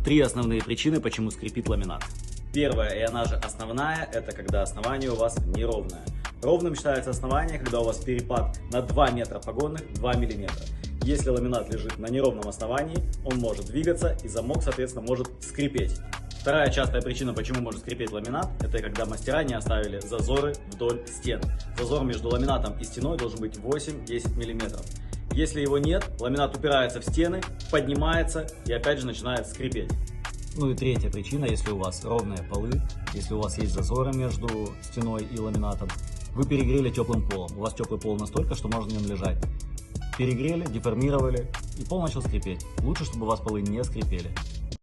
Три основные причины, почему скрипит ламинат. Первая, и она же основная, это когда основание у вас неровное. Ровным считается основание, когда у вас перепад на 2 метра погонных, 2 миллиметра. Если ламинат лежит на неровном основании, он может двигаться, и замок, соответственно, может скрипеть. Вторая частая причина, почему может скрипеть ламинат, это когда мастера не оставили зазоры вдоль стен. Зазор между ламинатом и стеной должен быть 8-10 мм. Если его нет, ламинат упирается в стены, поднимается и опять же начинает скрипеть. Ну и третья причина, если у вас ровные полы, если у вас есть зазоры между стеной и ламинатом, вы перегрели теплым полом. У вас теплый пол настолько, что можно на нем лежать. Перегрели, деформировали, и пол начал скрипеть. Лучше, чтобы у вас полы не скрипели.